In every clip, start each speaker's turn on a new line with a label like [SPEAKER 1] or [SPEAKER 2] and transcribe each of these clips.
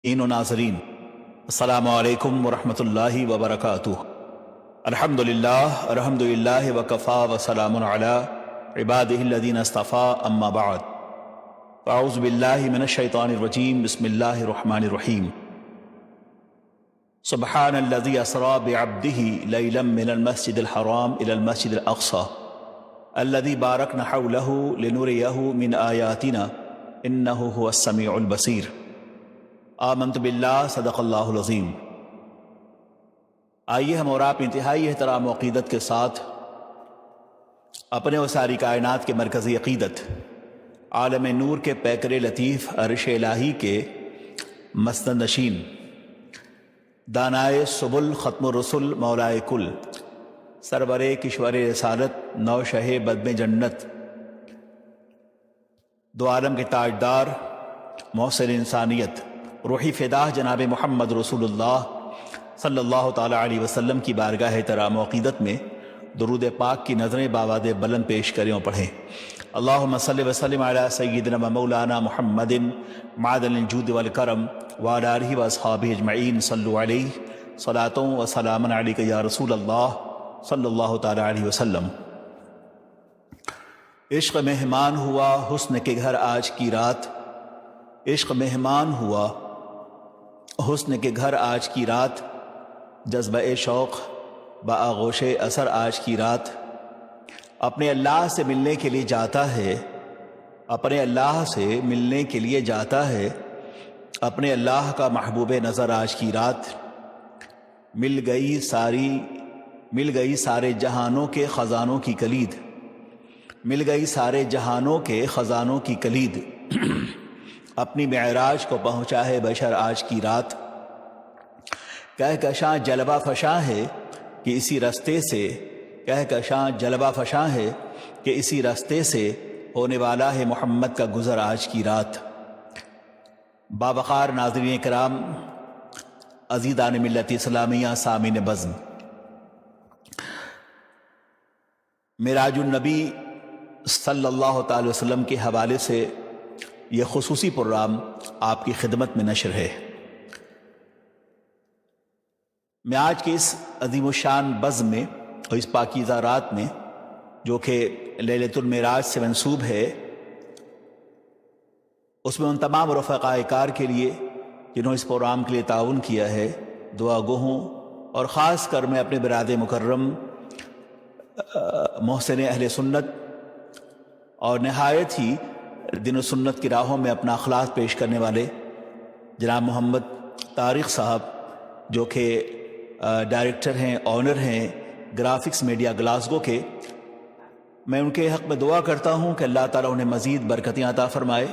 [SPEAKER 1] و ناظرین، السلام علیکم ورحمۃ اللہ وبرکاتہ۔ الحمدللہ وکفا وسلام علی عبادہ الذین اصطفیٰ، اما بعد، اعوذ باللہ من الشیطان الرجیم، بسم اللہ الرحمن الرحیم۔ سبحان الذی اسری بعبدہ لیلا من المسجد الحرام الی المسجد الاقصی الذی بارکنا حولہ لنریہ من آیاتنا انہ هو السمیع البصیر۔ آمنت باللہ، صدق اللہ العظیم۔ آئیے ہم اور آپ انتہائی احترام و عقیدت کے ساتھ اپنے و ساری کائنات کے مرکزی عقیدت عالم نور کے پیکر لطیف عرش الہی کے مسند نشین دانائے سبل ختم الرسل مولائے کل سرور کشور رسالت نو شہ بدم جنت دو عالم کے تاجدار محسن انسانیت روحی فداح جناب محمد رسول اللہ صلی اللہ تعالی علیہ وسلم کی بارگاہ احترام و عقیدت میں درود پاک کی نظریں بآواد بلند پیش کریں اور پڑھیں۔ اللہم صلی وسلم علی سیدنا و مولانا محمد معدن الجود والکرم وعلی آلہ و اصحابہ اجمعین، صلو علیہ صلاۃ و سلام علیک یا رسول اللہ صلی اللہ تعالی علیہ وسلم۔ عشق مہمان ہوا حسن کے گھر آج کی رات، عشق مہمان ہوا حسن کے گھر آج کی رات، جذبہ شوق بآغوش اثر آج کی رات۔ اپنے اللہ سے ملنے کے لیے جاتا ہے، اپنے اللہ سے ملنے کے لیے جاتا ہے، اپنے اللہ کا محبوب نظر آج کی رات۔ مل گئی سارے جہانوں کے خزانوں کی کلید، مل گئی سارے جہانوں کے خزانوں کی کلید، اپنی معراج کو پہنچا ہے بشر آج کی رات۔ کہکشاں جلوہ فشاں ہے کہ اسی رستے سے، کہکشاں جلوہ فشاں ہے کہ اسی رستے سے ہونے والا ہے محمد کا گزر آج کی رات۔ باوقار ناظرین کرام، عزیزان ملت اسلامیہ، سامعین بزم، معراج النبی صلی اللہ تعالی وسلم کے حوالے سے یہ خصوصی پروگرام آپ کی خدمت میں نشر ہے۔ میں آج کے اس عظیم الشان بزم میں اور اس پاکیزہ رات میں جو کہ لیلۃ المعراج سے منسوب ہے، اس میں ان تمام رفقائے کار کے لیے جنہوں اس پروگرام کے لیے تعاون کیا ہے دعا گو ہوں، اور خاص کر میں اپنے برادر مکرم محسن اہل سنت اور نہایت ہی دین و سنت کی راہوں میں اپنا اخلاص پیش کرنے والے جناب محمد طارق صاحب، جو کہ ڈائریکٹر ہیں، آنر ہیں گرافکس میڈیا گلاسگو کے، میں ان کے حق میں دعا کرتا ہوں کہ اللہ تعالیٰ انہیں مزید برکتیں عطا فرمائے،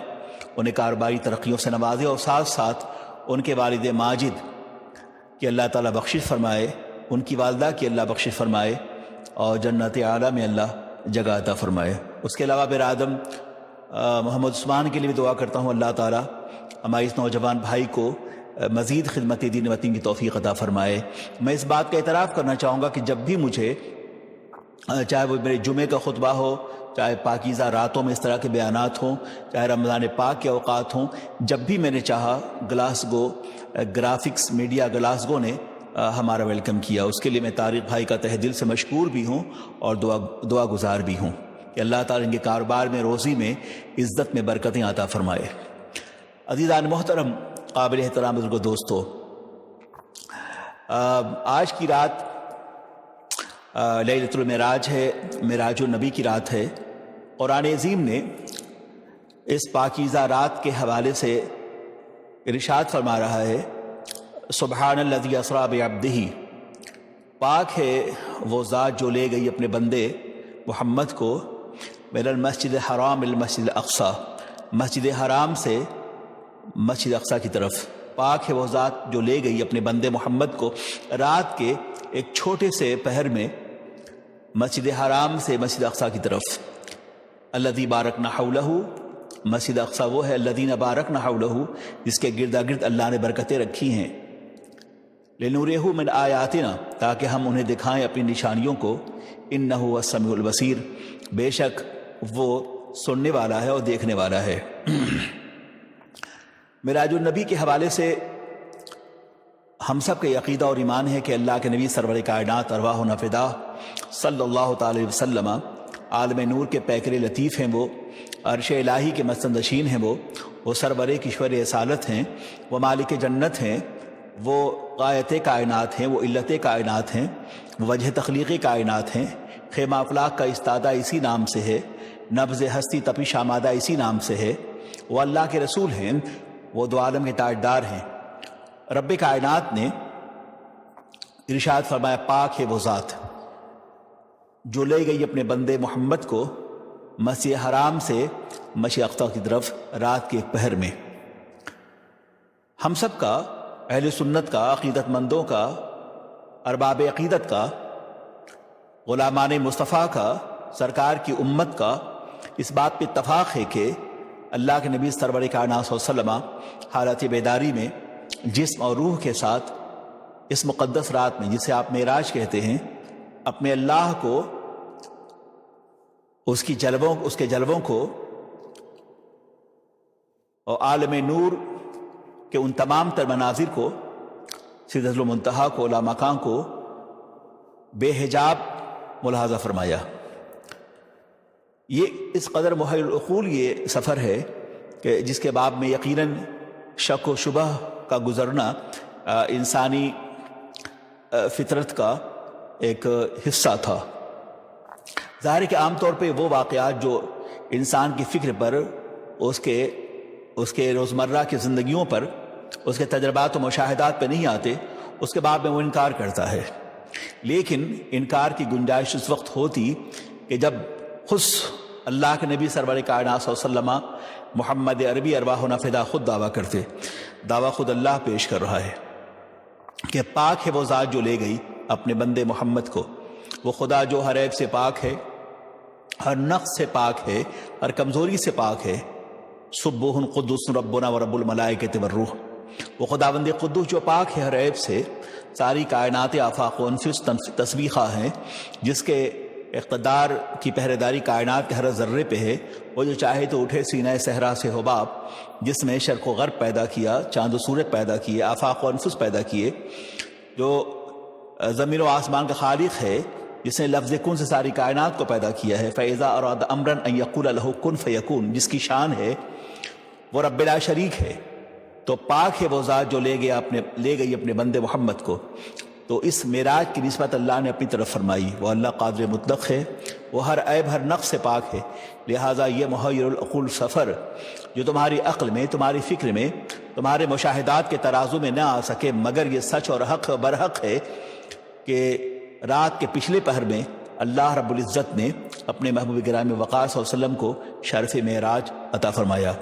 [SPEAKER 1] انہیں کاروباری ترقیوں سے نوازے، اور ساتھ ساتھ ان کے والد ماجد کی اللہ تعالیٰ بخشش فرمائے، ان کی والدہ کی اللہ بخشش فرمائے، اور جنت اعلیٰ میں اللہ جگہ عطا فرمائے۔ اس کے علاوہ برادر محمد عثمان کے لیے بھی دعا کرتا ہوں، اللہ تعالیٰ ہمارے اس نوجوان بھائی کو مزید خدمت دین وطن کی توفیق عطا فرمائے۔ میں اس بات کا اعتراف کرنا چاہوں گا کہ جب بھی مجھے، چاہے وہ میرے جمعے کا خطبہ ہو، چاہے پاکیزہ راتوں میں اس طرح کے بیانات ہوں، چاہے رمضان پاک کے اوقات ہوں، جب بھی میں نے چاہا گلاسگو گرافکس میڈیا گلاسگو نے ہمارا ویلکم کیا۔ اس کے لیے میں طارق بھائی کا تہ دل سے مشکور بھی ہوں اور دعا گزار بھی ہوں کہ اللہ تعالیٰ ان کے کاروبار میں، روزی میں، عزت میں برکتیں عطا فرمائے۔ عزیزان محترم، قابل احترام بزرگوں، دوستو، آج کی رات لیلۃ المعراج ہے، معراج النبی کی رات ہے۔ قرآن عظیم نے اس پاکیزہ رات کے حوالے سے ارشاد فرما رہا ہے، سبحان الذی اسری بعبدہ، پاک ہے وہ ذات جو لے گئی اپنے بندے محمد کو من المسجد الحرام المسجد الاقصی، مسجد حرام سے مسجد اقصی کی طرف۔ پاک ہے وہ ذات جو لے گئی اپنے بندے محمد کو رات کے ایک چھوٹے سے پہر میں مسجد حرام سے مسجد اقصی کی طرف۔ الذی بارکنا حولہ، مسجد اقصی وہ ہے الذین بارکنا حولہ جس کے گردا گرد اللہ نے برکتیں رکھی ہیں، لنریہ من آیاتنا تاکہ ہم انہیں دکھائیں اپنی نشانیوں کو، انہ هو السمیع البصیر، بے شک وہ سننے والا ہے اور دیکھنے والا ہے۔ معراج النبی کے حوالے سے ہم سب کا عقیدہ اور ایمان ہے کہ اللہ کے نبی سرور کائنات ارواح و نفدا صلی اللہ تعالی وسلم عالم نور کے پیکر لطیف ہیں، وہ عرش الہی کے مسندشین ہیں، وہ سرور کشور رسالت ہیں، وہ مالک جنت ہیں، وہ غایت کائنات ہیں، وہ علت کائنات ہیں، وہ وجہ تخلیق کائنات ہیں، خیمہ افلاق کا استادہ اسی نام سے ہے، نبض ہستی تپش آمادہ اسی نام سے ہے، وہ اللہ کے رسول ہیں، وہ دو عالم کے تاجدار ہیں۔ رب کائنات نے ارشاد فرمایا پاک ہے وہ ذات جو لے گئی اپنے بندے محمد کو مسجد حرام سے مسجد اقصی کی طرف رات کے ایک پہر میں۔ ہم سب کا، اہل سنت کا، عقیدت مندوں کا، ارباب عقیدت کا، غلامان مصطفیٰ کا، سرکار کی امت کا اس بات پہ اتفاق ہے کہ اللہ کے نبی سرور کائنات صلی اللہ علیہ وسلم حالت بیداری میں جسم اور روح کے ساتھ اس مقدس رات میں، جسے آپ معراج کہتے ہیں، اپنے اللہ کو، اس کے جلووں کو اور عالم نور کہ ان تمام تر مناظر کو، سدرۃ المنتہا کو، لامکان کو بے حجاب ملاحظہ فرمایا۔ یہ اس قدر محیر العقول یہ سفر ہے کہ جس کے باب میں یقیناً شک و شبہ کا گزرنا انسانی فطرت کا ایک حصہ تھا۔ ظاہر ہے کہ عام طور پہ وہ واقعات جو انسان کی فکر پر، اس کے روزمرہ کی زندگیوں پر، اس کے تجربات و مشاہدات پہ نہیں آتے، اس کے بعد میں وہ انکار کرتا ہے۔ لیکن انکار کی گنجائش اس وقت ہوتی کہ جب خود اللہ کے نبی سرور کائنات صلی اللہ علیہ وسلم محمد عربی ارواح و نفدا خود دعویٰ کرتے، دعویٰ خود اللہ پیش کر رہا ہے کہ پاک ہے وہ ذات جو لے گئی اپنے بندے محمد کو، وہ خدا جو ہر عیب سے پاک ہے، ہر نقص سے پاک ہے، ہر کمزوری سے پاک ہے۔ سبوح قدوس ربنا و رب الملائکۃ والروح، وہ خداوند قدوس جو پاک ہے ہر عیب سے، ساری کائنات آفاق و انفس تسبیحہ ہیں، جس کے اقتدار کی پہرے داری کائنات کے ہر ذرے پہ ہے۔ وہ جو چاہے تو اٹھے سینہ صحرا سے حباب، جس میں شرق و غرب پیدا کیا، چاند و سورج پیدا کیے، آفاق و انفس پیدا کیے، جو زمین و آسمان کا خالق ہے، جس نے لفظ کن سے ساری کائنات کو پیدا کیا ہے۔ فَإِذَا أَرَادَ أَمْرًا أَن يَقُولَ لَهُ كُن فَيَكُونُ، جس کی شان ہے، وہ رب لا شریک ہے۔ تو پاک ہے وہ ذات جو لے گئی اپنے بندے محمد کو۔ تو اس معراج کی نسبت اللہ نے اپنی طرف فرمائی۔ وہ اللہ قادر مطلق ہے، وہ ہر عیب ہر نقص سے پاک ہے، لہٰذا یہ محیر العقول سفر جو تمہاری عقل میں، تمہاری فکر میں، تمہارے مشاہدات کے ترازو میں نہ آ سکے، مگر یہ سچ اور حق و برحق ہے کہ رات کے پچھلے پہر میں اللہ رب العزت نے اپنے محبوب گرامی وقار صلی اللہ علیہ وسلم کو شرف معراج عطا فرمایا۔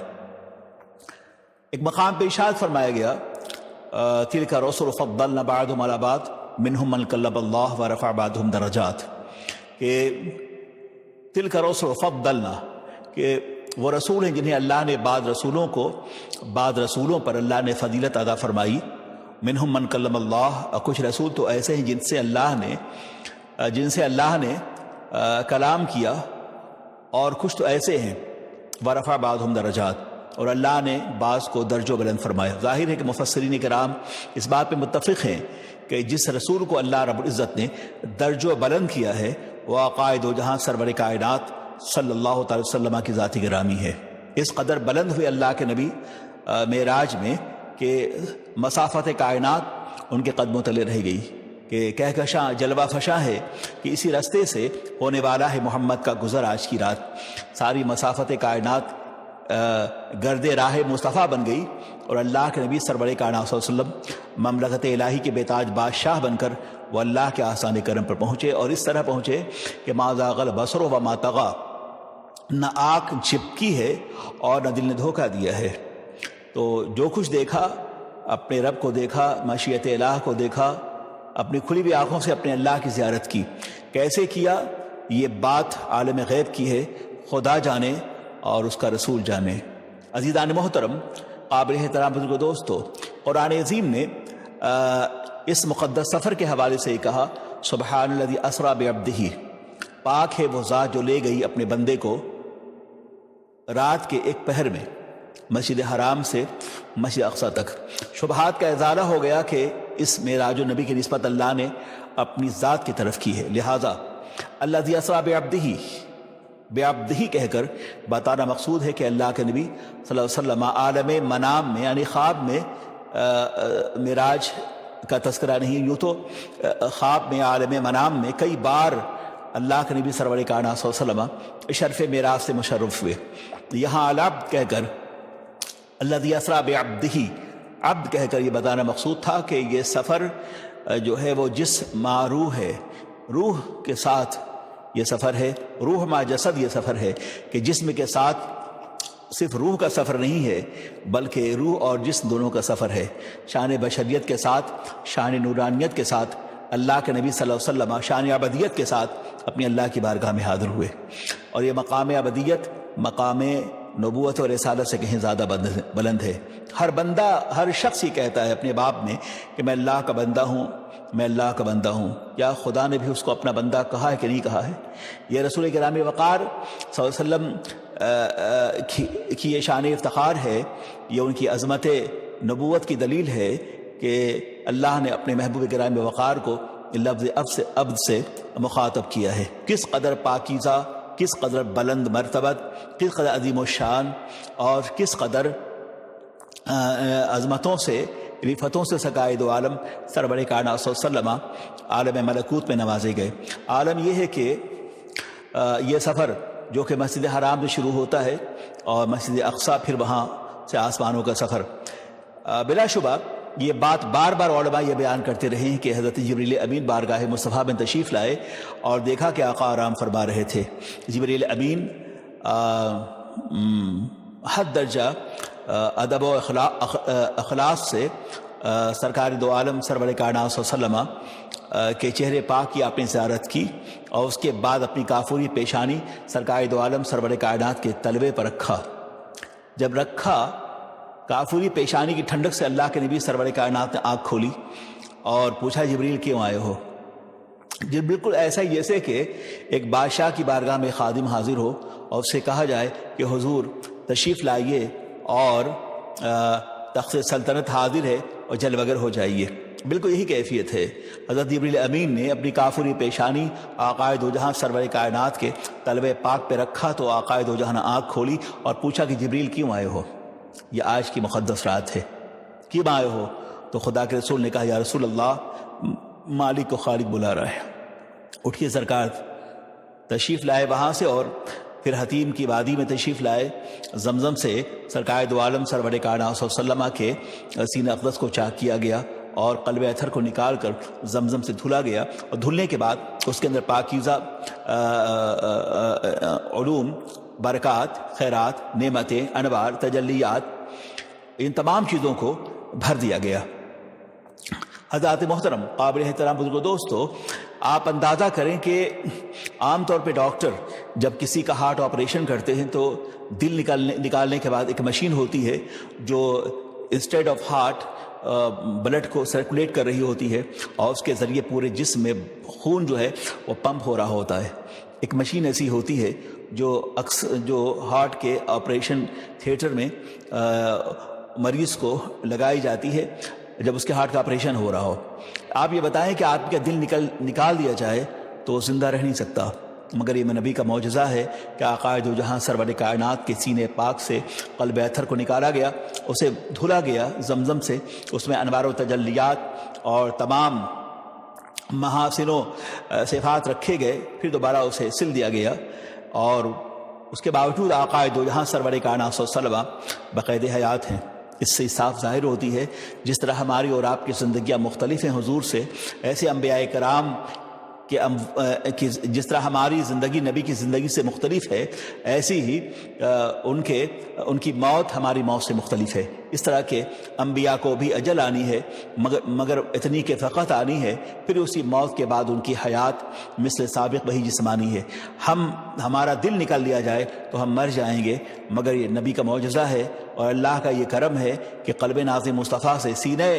[SPEAKER 1] ایک مقام پہ ارشاد فرمایا گیا تلک الرسل فضلنا بعضهم علی بعض منهم من کلم اللہ ورفع بعضهم درجات، کہ تلک الرسل فضلنا، کہ وہ رسول ہیں جنہیں اللہ نے بعض رسولوں پر اللہ نے فضیلت عطا فرمائی۔ منہم من کلم اللہ، کچھ رسول تو ایسے ہیں جن سے اللہ نے کلام کیا، اور کچھ تو ایسے ہیں ورفع بعضهم درجات، اور اللہ نے بعض کو درج و بلند فرمایا۔ ظاہر ہے کہ مفسرین کرام اس بات پہ متفق ہیں کہ جس رسول کو اللہ رب العزت نے درج و بلند کیا ہے وہ عقائد و جہاں سرور کائنات صلی اللہ تعالی وسلم کی ذاتی گرامی ہے۔ اس قدر بلند ہوئے اللہ کے نبی معراج میں کہ مسافت کائنات ان کے قدموں تلے رہ گئی، کہ کہکشاں جلوہ فشاں ہے کہ اسی راستے سے ہونے والا ہے محمد کا گزر آج کی رات۔ ساری مسافت کائنات گرد راہ مصطفیٰ بن گئی، اور اللہ کے نبی سرور کائنات صلی اللہ علیہ وسلم مملکت الہی کے بیتاج بادشاہ بن کر وہ اللہ کے آسان کرم پر پہنچے، اور اس طرح پہنچے کہ ما زاغ البصر وما طغی، نہ آنکھ جھپکی ہے اور نہ دل نے دھوکہ دیا ہے۔ تو جو کچھ دیکھا، اپنے رب کو دیکھا، مشیت الہ کو دیکھا، اپنی کھلی ہوئی آنکھوں سے اپنے اللہ کی زیارت کی۔ کیسے کیا یہ بات عالم غیب کی ہے، خدا جانے اور اس کا رسول جانے۔ عزیزان محترم، قابل احترام بزرگ دوستو، قرآن عظیم نے اس مقدس سفر کے حوالے سے کہا سبحان الذی اسریٰ بعبدہ، پاک ہے وہ ذات جو لے گئی اپنے بندے کو رات کے ایک پہر میں مسجد حرام سے مسجد اقصی تک۔ شبہات کا ازالہ ہو گیا کہ اس معراج النبی کی نسبت اللہ نے اپنی ذات کی طرف کی ہے، لہٰذا الذی اسریٰ بعبدہ کہہ کر بتانا مقصود ہے کہ اللہ کے نبی صلی اللہ علیہ وسلم عالم منام میں یعنی خواب میں معراج کا تذکرہ نہیں، یوں تو خواب میں عالم منام میں کئی بار اللہ کے نبی سرور کائنات صلی اللہ علیہ وسلم شرف معراج سے مشرف ہوئے، یہاں العبد کہہ کر الذی اسریٰ بعبدہ عبد کہہ کر یہ بتانا مقصود تھا کہ یہ سفر جو ہے وہ جسم مع روح ہے، روح کے ساتھ یہ سفر ہے، روح مع جسد یہ سفر ہے کہ جسم کے ساتھ صرف روح کا سفر نہیں ہے بلکہ روح اور جسم دونوں کا سفر ہے، شان بشریت کے ساتھ، شان نورانیت کے ساتھ اللہ کے نبی صلی اللہ علیہ وسلم شان ابدیت کے ساتھ اپنی اللہ کی بارگاہ میں حاضر ہوئے، اور یہ مقام ابدیت مقام نبوت اور رسالت سے کہیں زیادہ بلند ہے۔ ہر بندہ، ہر شخص ہی کہتا ہے اپنے باب میں کہ میں اللہ کا بندہ ہوں، میں اللہ کا بندہ ہوں، کیا خدا نے بھی اس کو اپنا بندہ کہا ہے کہ نہیں کہا ہے؟ یہ رسول کرام وقار صلی اللہ علیہ وسلم کی یہ شان افتخار ہے، یہ ان کی عظمت نبوت کی دلیل ہے کہ اللہ نے اپنے محبوب کرام وقار کو لفظ عبد سے مخاطب کیا ہے۔ کس قدر پاکیزہ، کس قدر بلند مرتبت، کس قدر عظیم الشان اور کس قدر عظمتوں سے، رفتوں سے سرکار دو عالم سرور کائنات صلی اللہ علیہ وسلم عالم ملکوت میں نوازے گئے۔ عالم یہ ہے کہ یہ سفر جو کہ مسجد حرام سے شروع ہوتا ہے اور مسجد اقصیٰ، پھر وہاں سے آسمانوں کا سفر، بلا شبہ یہ بات بار بار علماء یہ بیان کرتے رہے ہیں کہ حضرت جبریل امین بارگاہ مصطفیٰ میں تشریف لائے اور دیکھا کہ آقا آرام فرما رہے تھے۔ جبریل امین حد درجہ ادب و اخلاص سے سرکار دو عالم سرور کائنات صلی اللہ علیہ وسلم کے چہرے پاک کی آپ نے زیارت کی اور اس کے بعد اپنی کافوری پیشانی سرکار دو عالم سرور کائنات کے تلوے پر رکھا۔ جب رکھا، کافوری پیشانی کی ٹھنڈک سے اللہ کے نبی سرور کائنات نے آنکھ کھولی اور پوچھا جبریل کیوں آئے ہو؟ جب بالکل ایسا ہی جیسے کہ ایک بادشاہ کی بارگاہ میں خادم حاضر ہو اور اس سے کہا جائے کہ حضور تشریف لائیے اور تخت سلطنت حاضر ہے اور جل وگر ہو جائیے، بالکل یہی کیفیت ہے۔ حضرت جبریل امین نے اپنی کافوری پیشانی آقا دو جہاں سرور کائنات کے تلوے پاک پہ رکھا تو آقا دو جہاں نے آنکھ کھولی اور پوچھا کہ جبریل کیوں آئے ہو؟ یہ آج کی مقدس رات ہے، کیوں آئے ہو؟ تو خدا کے رسول نے کہا یا رسول اللہ مالک کو خالق بلا رہا ہے۔ اٹھیے سرکار تشریف لائے وہاں سے اور پھر حتیم کی وادی میں تشریف لائے، زمزم سے سرکار دو عالم سرور کائنات صلی اللہ علیہ وسلم کے سینہ اقدس کو چاک کیا گیا اور قلب اطہر کو نکال کر زمزم سے دھلا گیا، اور دھلنے کے بعد اس کے اندر پاکیزہ علوم، برکات، خیرات، نعمتیں، انوار، تجلیات، ان تمام چیزوں کو بھر دیا گیا۔ حضرات محترم، قابل احترام بزرگ دوستو، آپ اندازہ کریں کہ عام طور پہ ڈاکٹر جب کسی کا ہارٹ آپریشن کرتے ہیں تو دل نکالنے کے بعد ایک مشین ہوتی ہے جو انسٹیڈ آف ہارٹ بلڈ کو سرکولیٹ کر رہی ہوتی ہے اور اس کے ذریعے پورے جسم میں خون جو ہے وہ پمپ ہو رہا ہوتا ہے۔ ایک مشین ایسی ہوتی ہے جو ہارٹ کے آپریشن تھیٹر میں مریض کو لگائی جاتی ہے جب اس کے ہارٹ کا آپریشن ہو رہا ہو۔ آپ یہ بتائیں کہ آپ کا دل نکال دیا جائے تو وہ زندہ رہ نہیں سکتا، مگر یہ نبی کا معجزہ ہے کہ آقا دو جہاں سرور کائنات کے سینے پاک سے قلب اطہر کو نکالا گیا، اسے دھلا گیا زمزم سے، اس میں انوار و تجلیات اور تمام محاسن و صفات رکھے گئے، پھر دوبارہ اسے سل دیا گیا، اور اس کے باوجود آقا دو جہاں سرور کائنات صلی اللہ علیہ وسلم بقید حیات ہیں۔ اس سے صاف ظاہر ہوتی ہے جس طرح ہماری اور آپ کی زندگیاں مختلف ہیں حضور سے، ایسے انبیاء کرام کہ جس طرح ہماری زندگی نبی کی زندگی سے مختلف ہے، ایسی ہی ان کی موت ہماری موت سے مختلف ہے۔ اس طرح کے انبیاء کو بھی اجل آنی ہے، مگر اتنی کہ فقط آنی ہے، پھر اسی موت کے بعد ان کی حیات مثل سابق وہی جسمانی ہے۔ ہمارا دل نکل لیا جائے تو ہم مر جائیں گے، مگر یہ نبی کا معجزہ ہے اور اللہ کا یہ کرم ہے کہ قلب ناز مصطفیٰ سے سینے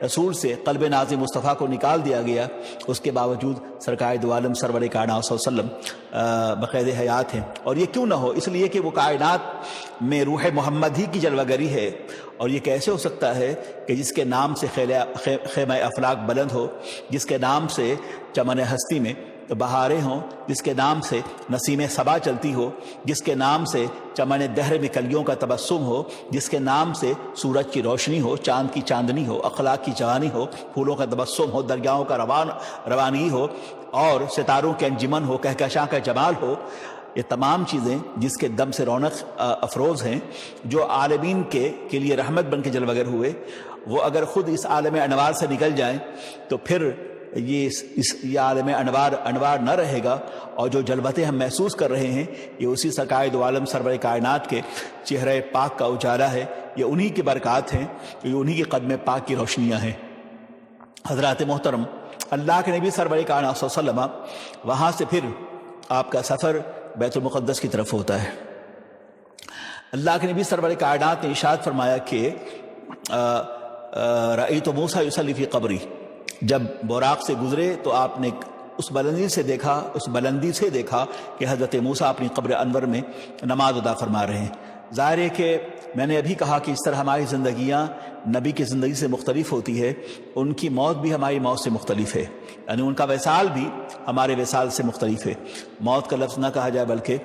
[SPEAKER 1] رسول سے قلب نازِ مصطفیٰ کو نکال دیا گیا، اس کے باوجود سرکار دو عالم سرور کائنات صلی اللہ علیہ وسلم بقید حیات ہیں۔ اور یہ کیوں نہ ہو؟ اس لیے کہ وہ کائنات میں روح محمد ہی کی جلوہ گری ہے۔ اور یہ کیسے ہو سکتا ہے کہ جس کے نام سے خیمہ افلاک بلند ہو، جس کے نام سے چمن ہستی میں بہاریں ہوں، جس کے نام سے نسیم صبا چلتی ہو، جس کے نام سے چمن دہر میں کلیوں کا تبسم ہو، جس کے نام سے سورج کی روشنی ہو، چاند کی چاندنی ہو، اخلاق کی جوانی ہو، پھولوں کا تبسم ہو، دریاؤں کا روانی ہو، اور ستاروں کے انجمن ہو، کہکشاں کا جمال ہو، یہ تمام چیزیں جس کے دم سے رونق افروز ہیں، جو عالمین کے لیے رحمت بن کے جلوگر ہوئے، وہ اگر خود اس عالم انوار سے نکل جائیں تو پھر یہ عالم انوار نہ رہے گا، اور جو جلوتیں ہم محسوس کر رہے ہیں یہ اسی سرکار دو عالم سرور کائنات کے چہرہ پاک کا اجالا ہے، یہ انہی کی برکات ہیں، یہ انہی کے قدم پاک کی روشنیاں ہیں۔ حضرات محترم، اللہ کے نبی سرور کائنات صلی اللہ علیہ وسلم وہاں سے پھر آپ کا سفر بیت المقدس کی طرف ہوتا ہے۔ اللہ کے نبی سرور کائنات نے ارشاد فرمایا کہ رأیت موسیٰ یصلی فی قبری، جب براق سے گزرے تو آپ نے اس بلندی سے دیکھا کہ حضرت موسیٰ اپنی قبر انور میں نماز ادا فرما رہے ہیں۔ ظاہر ہے کہ میں نے ابھی کہا کہ اس طرح ہماری زندگیاں نبی کی زندگی سے مختلف ہوتی ہے، ان کی موت بھی ہماری موت سے مختلف ہے، یعنی ان کا وصال بھی ہمارے وصال سے مختلف ہے۔ موت کا لفظ نہ کہا جائے بلکہ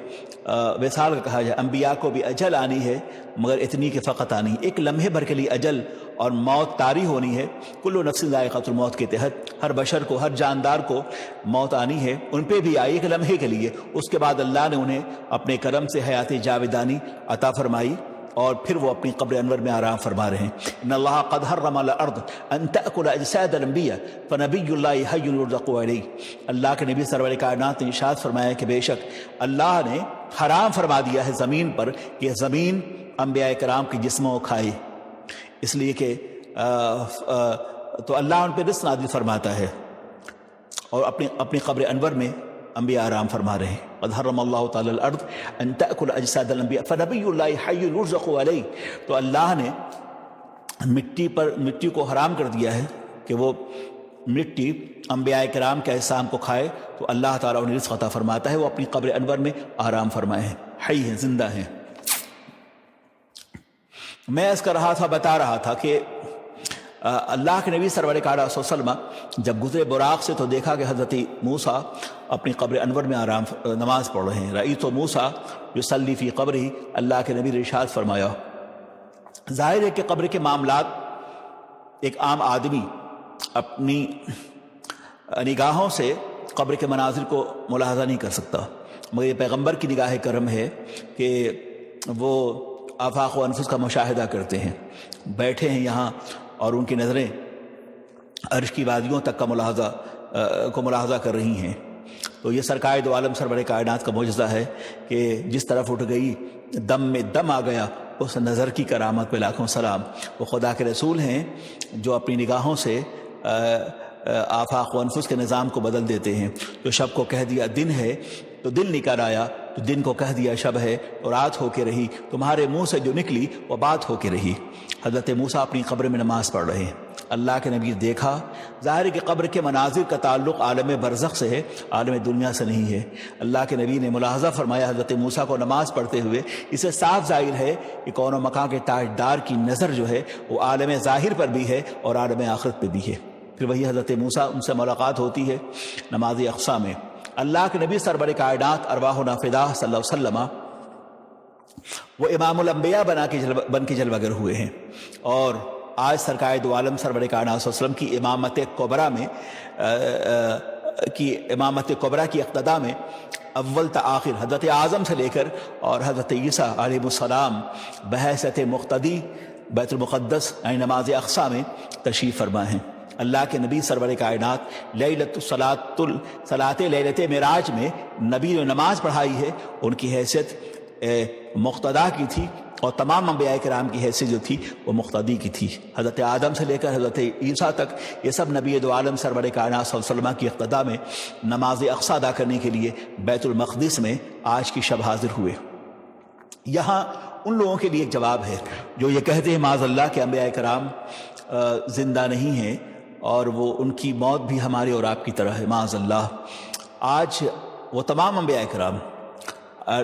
[SPEAKER 1] وصال کا کہا جائے۔ انبیاء کو بھی اجل آنی ہے، مگر اتنی کہ فقط آنی، ایک لمحے بھر کے لیے اجل اور موت طاری ہونی ہے۔ کل نفس ذائقۃ الموت کے تحت ہر بشر کو، ہر جاندار کو موت آنی ہے، ان پہ بھی آئی ایک لمحے کے لیے، اس کے بعد اللہ نے انہیں اپنے کرم سے حیات جاودانی عطا فرمائی، اور پھر وہ اپنی قبر انور میں آرام فرما رہے ہیں۔ ان اللہ قد حرم علی الارض ان تأکل اجساد الانبیاء فنبی اللہ حی یرزق علیہ، اللہ کے نبی سرور کائنات نے ارشاد فرمایا کہ بے شک اللہ نے حرام فرما دیا ہے زمین پر کہ زمین انبیاء کرام کے جسموں کو کھائے، اس لیے کہ تو اللہ ان پہ رزق نازل فرماتا ہے، اور اپنی قبر انور میں انبیاء آرام فرما رہے ہیں۔ قد حرم اللہ تعالی الارض ان تأکل اجساد الانبیاء فنبی اللہ حی یرزق علیہ، تو اللہ نے مٹی کو حرام کر دیا ہے کہ وہ مٹی انبیاء کرام کے اجسام کو کھائے، تو اللہ تعالیٰ انہیں رزق عطا فرماتا ہے، وہ اپنی قبر انور میں آرام فرمائے ہیں، حی ہیں، زندہ ہیں۔ میں اس کا بتا رہا تھا کہ اللہ کے نبی سرور کائنات صلی اللہ علیہ وسلم جب گزرے براق سے تو دیکھا کہ حضرت موسیٰ اپنی قبر انور میں نماز پڑھ رہے ہیں۔ رأیت موسیٰ یصلی فی قبرہ، اللہ کے نبی نے ارشاد فرمایا۔ ظاہر ہے کہ قبر کے معاملات ایک عام آدمی اپنی نگاہوں سے قبر کے مناظر کو ملاحظہ نہیں کر سکتا، مگر یہ پیغمبر کی نگاہ کرم ہے کہ وہ آفاق و انفس کا مشاہدہ کرتے ہیں، بیٹھے ہیں یہاں اور ان کی نظریں عرش کی وادیوں تک کا ملاحظہ کر رہی ہیں۔ تو یہ سرکار دو عالم سرور کائنات کا معجزہ ہے کہ جس طرف اٹھ گئی دم میں دم آ گیا، اس نظر کی کرامت پہ لاکھوں سلام۔ وہ خدا کے رسول ہیں جو اپنی نگاہوں سے آفاق و انفس کے نظام کو بدل دیتے ہیں۔ تو شب کو کہہ دیا دن ہے تو دل نکل آیا، تو دن کو کہہ دیا شب ہے تو رات ہو کے رہی، تمہارے منہ سے جو نکلی وہ بات ہو کے رہی۔ حضرت موسیٰ اپنی قبر میں نماز پڑھ رہے ہیں، اللہ کے نبی دیکھا۔ ظاہر ہے کہ قبر کے مناظر کا تعلق عالم برزخ سے ہے، عالم دنیا سے نہیں ہے۔ اللہ کے نبی نے ملاحظہ فرمایا حضرت موسیٰ کو نماز پڑھتے ہوئے، اسے صاف ظاہر ہے کہ کون و مکان کے تاجدار کی نظر جو ہے وہ عالم ظاہر پر بھی ہے اور عالم آخرت پہ بھی ہے۔ پھر وہی حضرت موسیٰ ان سے ملاقات ہوتی ہے نماز اقصیٰ میں۔ اللہ کے نبی سرور کائنات ارواحنا فداہ صلی اللہ علیہ وسلم وہ امام الانبیاء بن کے جلوہ گر ہوئے ہیں، اور آج سرکار دو عالم سرور کائنات صلی اللہ علیہ وسلم کی امامت کبریٰ کی اقتداء میں اول تا آخر حضرت اعظم سے لے کر اور حضرت عیسیٰ علیہ السلام بحیثیت مقتدی بیت المقدس یعنی نماز اقصیٰ میں تشریف فرما ہیں۔ اللہ کے نبی سرور کائنات صلاۃ لیلۃ معراج میں نبی نے نماز پڑھائی ہے، ان کی حیثیت مقتدا کی تھی، اور تمام انبیاء کرام کی حیثیت جو تھی وہ مقتدی کی تھی۔ حضرت آدم سے لے کر حضرت عیسیٰ تک یہ سب نبی دو عالم سرور کائنات صلی اللہ علیہ وسلم کی اقتداء میں نماز اقصیٰ ادا کرنے کے لیے بیت المقدس میں آج کی شب حاضر ہوئے۔ یہاں ان لوگوں کے لیے ایک جواب ہے جو یہ کہتے ہیں معاذ اللہ کہ انبیاء کرام زندہ نہیں ہیں اور وہ ان کی موت بھی ہماری اور آپ کی طرح ہے معاذ اللہ۔ آج وہ تمام انبیاء کرام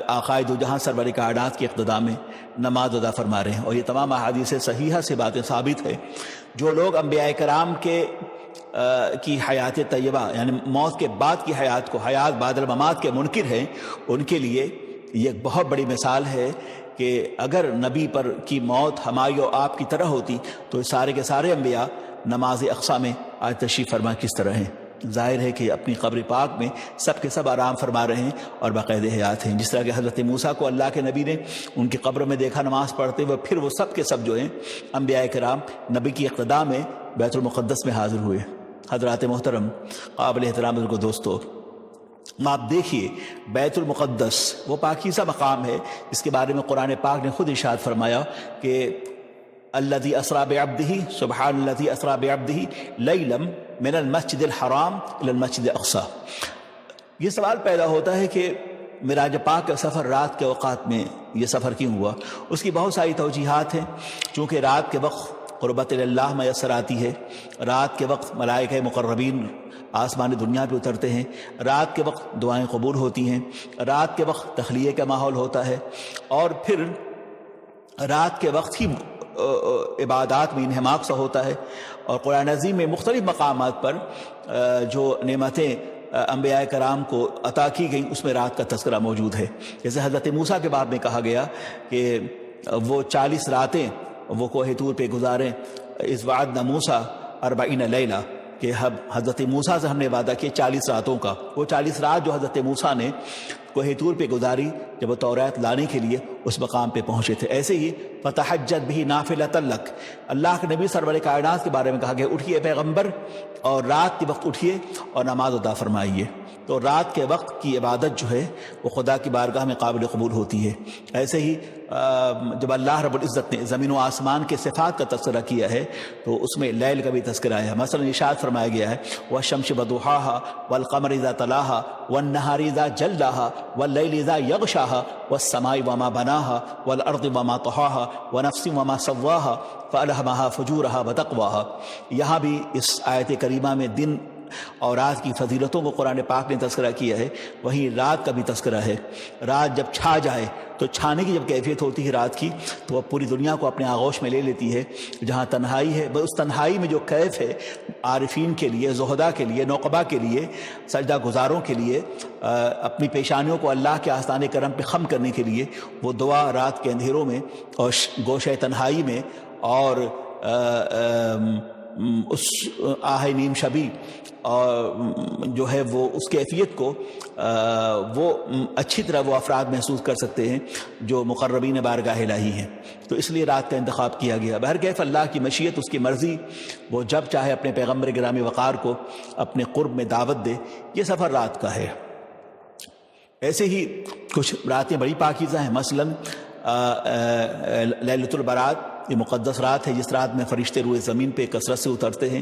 [SPEAKER 1] آقائے دو جہاں سرور کائنات کی اقتداء میں نماز ادا فرما رہے ہیں، اور یہ تمام احادیث صحیحہ سے باتیں ثابت ہے۔ جو لوگ انبیاء کرام کی حیات طیبہ یعنی موت کے بعد کی حیات کو حیات بعد الممات کے منکر ہیں، ان کے لیے یہ ایک بہت بڑی مثال ہے کہ اگر نبی پر کی موت ہماری اور آپ کی طرح ہوتی تو سارے کے سارے انبیاء نماز اقصیٰ میں آج تشریف فرما کس طرح ہیں۔ ظاہر ہے کہ اپنی قبر پاک میں سب کے سب آرام فرما رہے ہیں اور باقاعدہ حیات ہیں۔ جس طرح کہ حضرت موسیٰ کو اللہ کے نبی نے ان کی قبر میں دیکھا نماز پڑھتے ہوئے، پھر وہ سب کے سب جو ہیں انبیاء کرام نبی کی اقتداء میں بیت المقدس میں حاضر ہوئے۔ حضرات محترم، قابل احترام بزرگو، دوستو، آپ دیکھیے بیت المقدس وہ پاکیزہ مقام ہے جس کے بارے میں قرآن پاک نے خود ارشاد فرمایا کہ الذی اسریٰ بعبدہ سبحان الذی اسریٰ بعبدہ لیلا من المسجد الحرام الی المسجد الاقصی۔ یہ سوال پیدا ہوتا ہے کہ معراج پاک کا سفر رات کے اوقات میں یہ سفر کیوں ہوا؟ اس کی بہت ساری توجیحات ہیں۔ چونکہ رات کے وقت قربت اللہ میسر آتی ہے، رات کے وقت ملائکہ مقربین آسمان دنیا پہ اترتے ہیں، رات کے وقت دعائیں قبول ہوتی ہیں، رات کے وقت تخلیہ کا ماحول ہوتا ہے، اور پھر رات کے وقت ہی عبادات میں انہماک سا ہوتا ہے۔ اور قرآن عظیم میں مختلف مقامات پر جو نعمتیں انبیاء کرام کو عطا کی گئیں اس میں رات کا تذکرہ موجود ہے۔ جیسے حضرت موسیٰ کے بارے میں کہا گیا کہ وہ 40 راتیں وہ کوہ طور پہ گزاریں، اذ وعدنا موسیٰ 40 لیلہ، کہ حضرت موسیٰ سے ہم نے وعدہ کیا 40 راتوں کا۔ وہ 40 رات جو حضرت موسیٰ نے کوہ طور پہ گزاری جب وہ تورات لانے کے لیے اس مقام پہ پہنچے تھے۔ ایسے ہی فتحجت بہ نافلۃ لک، اللہ کے نبی سرور کائنات کے بارے میں کہا گیا اٹھیے پیغمبر اور رات کے وقت اٹھیے اور نماز ادا فرمائیے۔ تو رات کے وقت کی عبادت جو ہے وہ خدا کی بارگاہ میں قابل قبول ہوتی ہے۔ ایسے ہی جب اللہ رب العزت نے زمین و آسمان کے صفات کا تذکرہ کیا ہے تو اس میں لیل کا بھی تذکرہ ہے۔ مثلا ارشاد فرمایا گیا ہے والشمس وضحاها والقمر اذا تلاها والنهار اذا جلاها واللیل اذا یغشاها والسماء وما بناها والارض وما طحاها ونفس وما سواها فالہمها فجورها وتقواها۔ یہاں بھی اس آیت کریمہ میں دن اور رات کی فضیلتوں کو قرآن پاک نے تذکرہ کیا ہے، وہیں رات کا بھی تذکرہ ہے۔ رات جب چھا جائے تو چھانے کی جب کیفیت ہوتی ہے رات کی تو وہ پوری دنیا کو اپنے آغوش میں لے لیتی ہے۔ جہاں تنہائی ہے اس تنہائی میں جو کیف ہے عارفین کے لیے، زہداء کے لیے، نوقبا کے لیے، سجدہ گزاروں کے لیے، اپنی پیشانیوں کو اللہ کے آستان کرم پہ خم کرنے کے لیے، وہ دعا رات کے اندھیروں میں اور گوشہ تنہائی میں اور اس آہ نیم شبی جو ہے وہ اس کیفیت کو وہ اچھی طرح وہ افراد محسوس کر سکتے ہیں جو مقربین بارگاہ الہی ہیں۔ تو اس لیے رات کا انتخاب کیا گیا۔ بہرکیف اللہ کی مشیت، اس کی مرضی، وہ جب چاہے اپنے پیغمبر گرامی وقار کو اپنے قرب میں دعوت دے۔ یہ سفر رات کا ہے۔ ایسے ہی کچھ راتیں بڑی پاکیزہ ہیں، مثلا لیلۃ البرات، یہ مقدس رات ہے جس رات میں فرشتے روئے زمین پہ کثرت سے اترتے ہیں،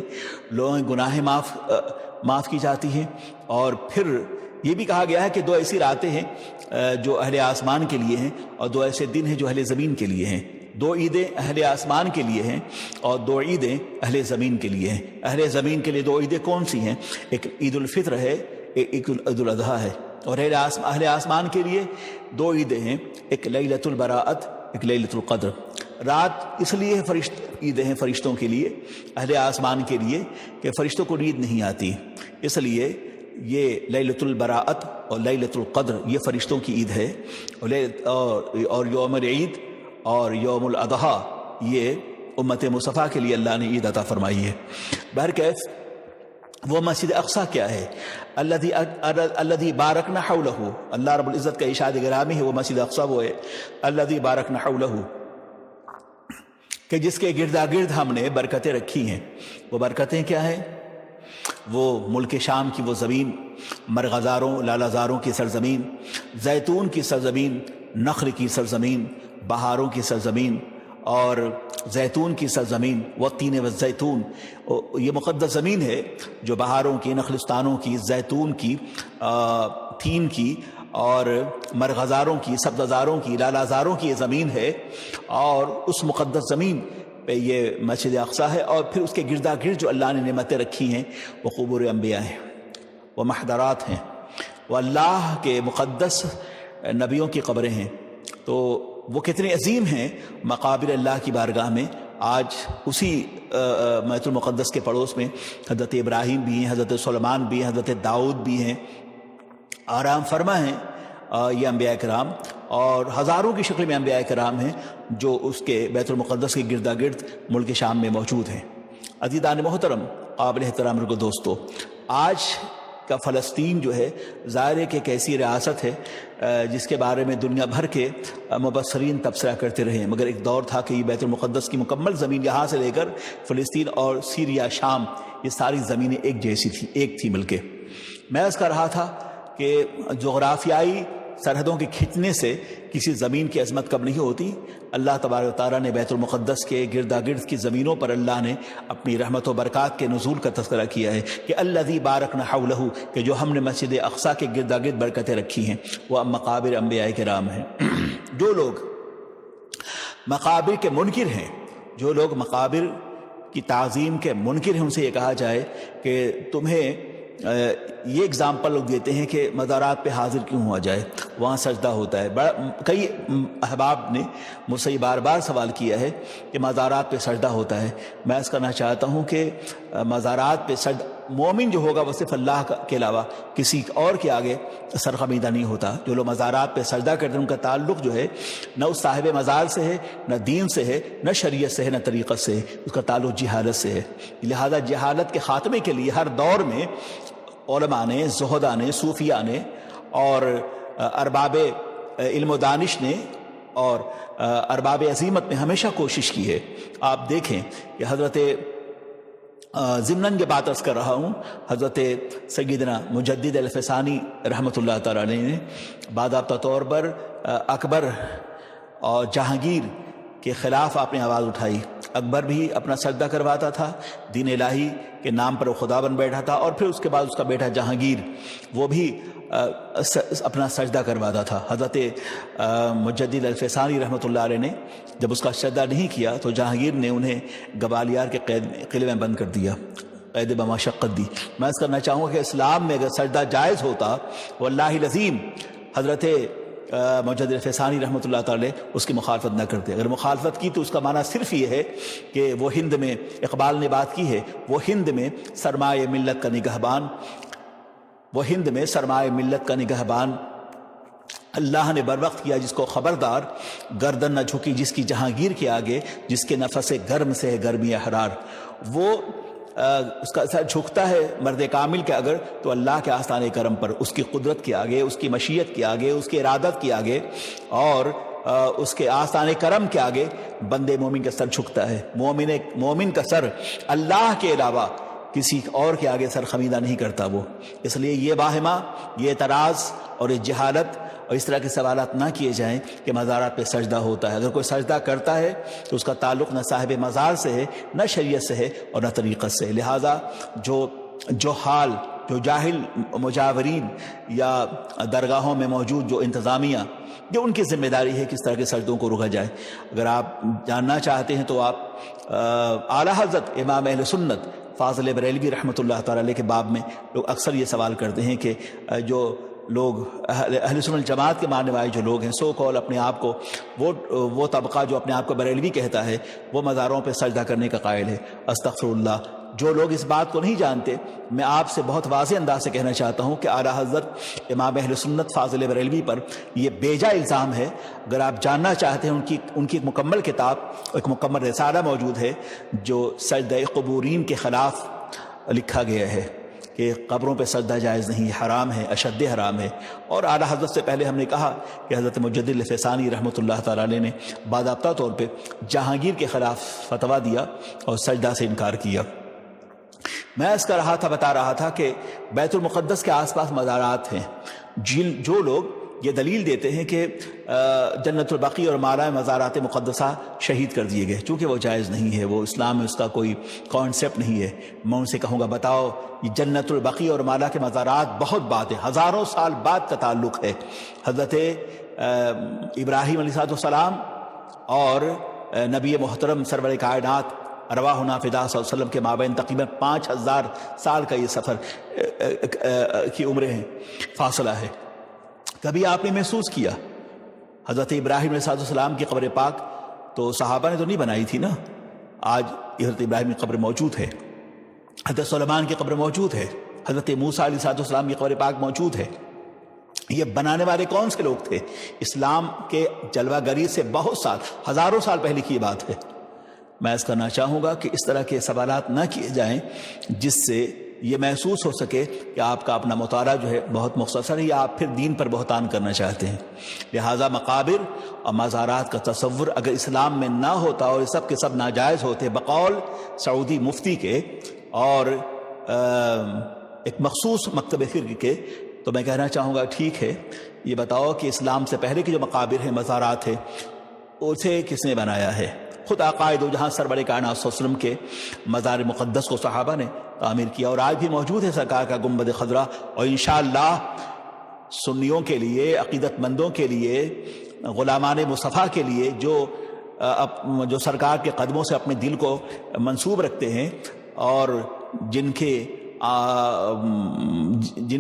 [SPEAKER 1] لوگوں کی گناہیں معاف کی جاتی ہیں۔ اور پھر یہ بھی کہا گیا ہے کہ 2 ایسی راتیں ہیں جو اہل آسمان کے لیے ہیں اور 2 ایسے دن ہیں جو اہل زمین کے لیے ہیں۔ 2 عیدیں اہل آسمان کے لیے ہیں اور 2 عیدیں اہل زمین کے لیے ہیں۔ اہل زمین کے لیے 2 عیدیں کون سی ہیں؟ ایک عید الفطر ہے، ایک عید الاضحیٰ ہے۔ اور اہل آسمان کے لیے 2 عیدیں ہیں، ایک لیلۃ البراءت، ایک لیلۃ القدر۔ رات اس لیے عیدیں ہیں فرشتوں کے لیے، اہل آسمان کے لیے، کہ فرشتوں کو نیند نہیں آتی، اس لیے یہ لیلۃ البراءت اور لیلۃ القدر یہ فرشتوں کی عید ہے، اور یوم العید اور یوم الاضحیٰ یہ امت مصطفیٰ کے لیے اللہ نے عید عطا فرمائی ہے۔ بہرکیف وہ مسجد اقصیٰ کیا ہے؟ الذی بارکنا حولہ، اللہ رب العزت کا ارشاد گرامی ہے وہ مسجد اقصیٰ وہ ہے الذی بارکنا حولہ، کہ جس کے گردا گرد ہم نے برکتیں رکھی ہیں۔ وہ برکتیں کیا ہیں؟ وہ ملک شام کی وہ زمین، مرغزاروں لالازاروں کی سرزمین، زیتون کی سرزمین، نخل کی سرزمین، بہاروں کی سرزمین اور زیتون کی سرزمین، والتین والزیتون، یہ مقدس زمین ہے جو بہاروں کی، نخلستانوں کی، زیتون کی، تین کی اور مرغزاروں کی، سبززاروں کی، لالازاروں کی یہ زمین ہے۔ اور اس مقدس زمین پہ یہ مسجد اقصیٰ ہے، اور پھر اس کے گردا گرد جو اللہ نے نعمتیں رکھی ہیں وہ قبور انبیاء ہیں، وہ محضرات ہیں، وہ اللہ کے مقدس نبیوں کی قبریں ہیں۔ تو وہ کتنے عظیم ہیں مقابر اللہ کی بارگاہ میں۔ آج اسی بیت المقدس کے پڑوس میں حضرت ابراہیم بھی ہیں، حضرت سلیمان بھی ہیں، حضرت داؤد بھی ہیں، آرام فرما ہیں یہ انبیاء کرام، اور ہزاروں کی شکل میں انبیاء کرام ہیں جو اس کے بیت المقدس کے گردا گرد ملک شام میں موجود ہیں۔ عزیزان محترم، قابل احترام رکو دوستو، آج کا فلسطین جو ہے ظاہر ہے کہ ایک ایسی ریاست ہے جس کے بارے میں دنیا بھر کے مبصرین تبصرہ کرتے رہے، مگر ایک دور تھا کہ یہ بیت المقدس کی مکمل زمین یہاں سے لے کر فلسطین اور سیریا، شام، یہ ساری زمینیں ایک جیسی تھی، ایک تھی مل کے۔ میں اس کہہ رہا تھا کہ جغرافیائی سرحدوں کے کھنچنے سے کسی زمین کی عظمت کم نہیں ہوتی۔ اللہ تبارک و تعالیٰ نے بیت المقدس کے گردا گرد کی زمینوں پر اللہ نے اپنی رحمت و برکات کے نزول کا تذکرہ کیا ہے کہ الذی بارکنا حولہ، کہ جو ہم نے مسجد اقصیٰ کے گردا گرد برکتیں رکھی ہیں وہ مقابر انبیاء کرام ہیں۔ جو لوگ مقابر کے منکر ہیں، جو لوگ مقابر کی تعظیم کے منکر ہیں، ان سے یہ کہا جائے کہ تمہیں یہ اگزامپل لوگ دیتے ہیں کہ مزارات پہ حاضر کیوں ہوا جائے، وہاں سجدہ ہوتا ہے۔ کئی احباب نے مجھ سے یہ بار بار سوال کیا ہے کہ مزارات پہ سجدہ ہوتا ہے۔ میں اس کرنا چاہتا ہوں کہ مزارات پہ سجدہ، مومن جو ہوگا وہ صرف اللہ کے علاوہ کسی اور کے آگے سرخمیدہ نہیں ہوتا۔ جو لوگ مزارات پہ سجدہ کرتے ہیں ان کا تعلق جو ہے نہ اس صاحب مزار سے ہے، نہ دین سے ہے، نہ شریعت سے ہے، نہ طریقت سے ہے، اس کا تعلق جہالت سے ہے۔ لہذا جہالت کے خاتمے کے لیے ہر دور میں علماء نے، زہداء نے، صوفیاء نے اور ارباب علم و دانش نے اور ارباب عظیمت نے ہمیشہ کوشش کی ہے۔ آپ دیکھیں کہ حضرت ضمناً یہ بات عرض کر رہا ہوں، حضرت سیدنا مجدد الفسانی رحمۃ اللہ تعالیٰ علیہ نے باضابطہ طور پر اکبر اور جہانگیر کے خلاف آپ نے آواز اٹھائی۔ اکبر بھی اپنا سجدہ کرواتا تھا، دین الہی کے نام پر وہ خدا بن بیٹھا تھا، اور پھر اس کے بعد اس کا بیٹا جہانگیر وہ بھی اپنا سجدہ کرواتا تھا۔ حضرت مجدد الفسانی رحمۃ اللہ علیہ نے جب اس کا سجدہ نہیں کیا تو جہانگیر نے انہیں گوالیار کے قلعے میں بند کر دیا، قید بمشقت دی۔ میں اس کرنا چاہوں گا کہ اسلام میں اگر سجدہ جائز ہوتا، واللہ العظیم حضرت مجدد الفسانی رحمۃ اللہ تعالی اس کی مخالفت نہ کرتے۔ اگر مخالفت کی تو اس کا معنی صرف یہ ہے کہ وہ ہند میں، اقبال نے بات کی ہے، وہ ہند میں سرمایہ ملت کا نگہبان، وہ ہند میں سرمایہ ملت کا نگہبان اللہ نے بر وقت کیا، جس کو خبردار گردن نہ جھکی جس کی جہانگیر کے آگے، جس کے نفس گرم سے ہے گرمی احرار۔ وہ اس کا سر جھکتا ہے مرد کامل کے اگر تو اللہ کے آستانے کرم پر، اس کی قدرت کے آگے، اس کی مشیت کے آگے، اس کی ارادت کے آگے اور اس کے آستانے کرم کے آگے بندے مومن کا سر جھکتا ہے۔ مومن کا سر اللہ کے علاوہ کسی اور کے آگے سر خمیدہ نہیں کرتا وہ۔ اس لیے یہ واہمہ، یہ اعتراض اور یہ جہالت اور اس طرح کے سوالات نہ کیے جائیں کہ مزارات پہ سجدہ ہوتا ہے۔ اگر کوئی سجدہ کرتا ہے تو اس کا تعلق نہ صاحب مزار سے ہے، نہ شریعت سے ہے اور نہ طریقت سے۔ لہٰذا جو حال، جو جاہل مجاورین یا درگاہوں میں موجود جو انتظامیہ، یہ ان کی ذمہ داری ہے کس طرح کے سجدوں کو روکا جائے۔ اگر آپ جاننا چاہتے ہیں تو آپ اعلیٰ حضرت امام اہل سنت فاضل بریلوی رحمۃ اللہ تعالی علیہ کے باب میں لوگ اکثر یہ سوال کرتے ہیں کہ جو لوگ اہل سنت جماعت کے ماننے والے جو لوگ ہیں، سو کال اپنے آپ کو وہ طبقہ جو اپنے آپ کو بریلوی کہتا ہے، وہ مزاروں پہ سجدہ کرنے کا قائل ہے۔ استغفر اللہ۔ جو لوگ اس بات کو نہیں جانتے، میں آپ سے بہت واضح انداز سے کہنا چاہتا ہوں کہ اعلیٰ حضرت امام اہل سنت فاضل بریلوی پر یہ بیجا الزام ہے۔ اگر آپ جاننا چاہتے ہیں، ان کی ایک مکمل کتاب، ایک مکمل رسالہ موجود ہے جو سجدہ قبورین کے خلاف لکھا گیا ہے کہ قبروں پہ سجدہ جائز نہیں، حرام ہے، اشد حرام ہے۔ اور اعلیٰ حضرت سے پہلے ہم نے کہا کہ حضرت مجدد الفسانی رحمۃ اللہ تعالی علیہ نے باضابطہ طور پہ جہانگیر کے خلاف فتویٰ دیا اور سجدہ سے انکار کیا۔ میں اس کا بتا رہا تھا کہ بیت المقدس کے آس پاس مزارات ہیں۔ جو لوگ یہ دلیل دیتے ہیں کہ جنت البقیع اور مالا مزارات مقدسہ شہید کر دیے گئے، چونکہ وہ جائز نہیں ہے، وہ اسلام میں اس کا کوئی کانسیپٹ نہیں ہے۔ میں ان سے کہوں گا بتاؤ، یہ جنت البقیع اور مالا کے مزارات بہت بعد ہے، ہزاروں سال بعد کا تعلق ہے۔ حضرت ابراہیم علیہ السلام اور نبی محترم سرور کائنات ارواحنا فدا صلی اللہ علیہ وسلم کے مابین تقریباً 5000 سال کا یہ سفر کی عمریں ہیں، فاصلہ ہے۔ کبھی آپ نے محسوس کیا حضرت ابراہیم علیہ السلام کی قبر پاک تو صحابہ نے تو نہیں بنائی تھی نا، آج حضرت ابراہیم کی قبر موجود ہے، حضرت سلیمان کی قبر موجود ہے، حضرت موسیٰ علیہ السلام کی قبر پاک موجود ہے۔ یہ بنانے والے کون سے لوگ تھے؟ اسلام کے جلوہ گری سے بہت سال، ہزاروں سال پہلے کی بات ہے۔ میں اس کرنا چاہوں گا کہ اس طرح کے سوالات نہ کیے جائیں جس سے یہ محسوس ہو سکے کہ آپ کا اپنا مطالعہ جو ہے بہت مختصر ہے یا آپ پھر دین پر بہتان کرنا چاہتے ہیں۔ لہٰذا مقابر اور مزارات کا تصور اگر اسلام میں نہ ہوتا اور یہ سب کے سب ناجائز ہوتے بقول سعودی مفتی کے اور ایک مخصوص مکتب فقہ کے، تو میں کہنا چاہوں گا ٹھیک ہے، یہ بتاؤ کہ اسلام سے پہلے کے جو مقابر ہیں، مزارات ہیں، اسے کس نے بنایا ہے؟ خود آقا دو جہاں سرور کائنات صلی اللہ علیہ وسلم کے مزار مقدس کو صحابہ نے تعمیر کیا، اور آج بھی موجود ہے سرکار کا گنبد خضرا، اور انشاءاللہ سنیوں کے لیے، عقیدت مندوں کے لیے، غلامان مصطفیٰ کے لیے جو سرکار کے قدموں سے اپنے دل کو منسوب رکھتے ہیں اور جن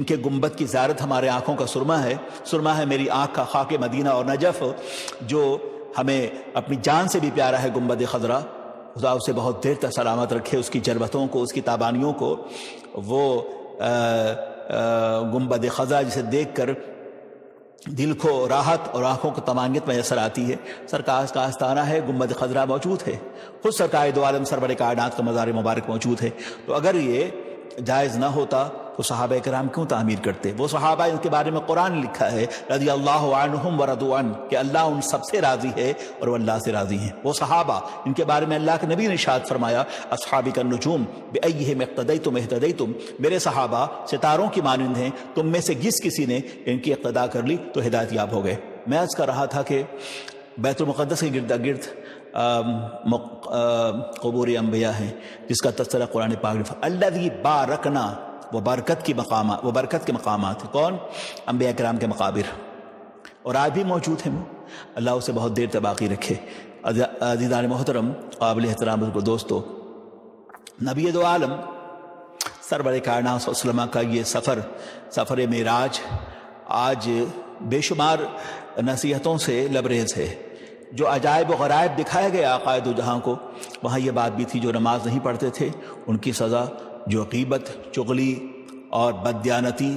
[SPEAKER 1] کے گنبد کی زیارت ہمارے آنکھوں کا سرما ہے میری آنکھ کا خاک مدینہ اور نجف، جو ہمیں اپنی جان سے بھی پیارا ہے گنبد خضرا، خدا اسے بہت دیر تک سلامت رکھے، اس کی جربتوں کو، اس کی تابانیوں کو۔ وہ گنبد خضرا جسے دیکھ کر دل کو راحت اور آنکھوں کو طمانینت میسر آتی ہے، سرکار کا آستانہ ہے، گنبد خضرا موجود ہے، خود سرکار دو عالم سرور کائنات کا مزار مبارک موجود ہے۔ تو اگر یہ جائز نہ ہوتا تو صحابہ کرام کیوں تعمیر کرتے؟ وہ صحابہ ان کے بارے میں قرآن لکھا ہے رضی اللہ عنہم ورضوا عنہ، کہ اللہ ان سب سے راضی ہے اور وہ اللہ سے راضی ہیں۔ وہ صحابہ ان کے بارے میں اللہ کے نبی نے ارشاد فرمایا اصحابی کالنجوم بأیہم اقتدیتم اہتدیتم، میرے صحابہ ستاروں کی مانند ہیں، تم میں سے جس کسی نے ان کی اقتداء کر لی تو ہدایت یاب ہو گئے۔ میں عرض کر رہا تھا کہ بیت المقدس کے گرد گرد قبور انبیاء ہیں جس کا تذکرہ قرآن پاک نے الذی بارکنا، وہ برکت کے مقامات ہیں۔ کون؟ انبیاء کرام کے مقابر، اور آج بھی موجود ہیں۔ اللہ اسے بہت دیر تک باقی رکھے۔ عزیزان محترم، قابل احترام کو دوستو، نبی دو عالم سرور کائنات صلی اللہ علیہ وسلم کا یہ سفر معراج آج بے شمار نصیحتوں سے لبریز ہے۔ جو عجائب و غرائب دکھایا گیا آقا دو جہاں کو، وہاں یہ بات بھی تھی جو نماز نہیں پڑھتے تھے ان کی سزا، جو غیبت، چغلی اور بددیانتی،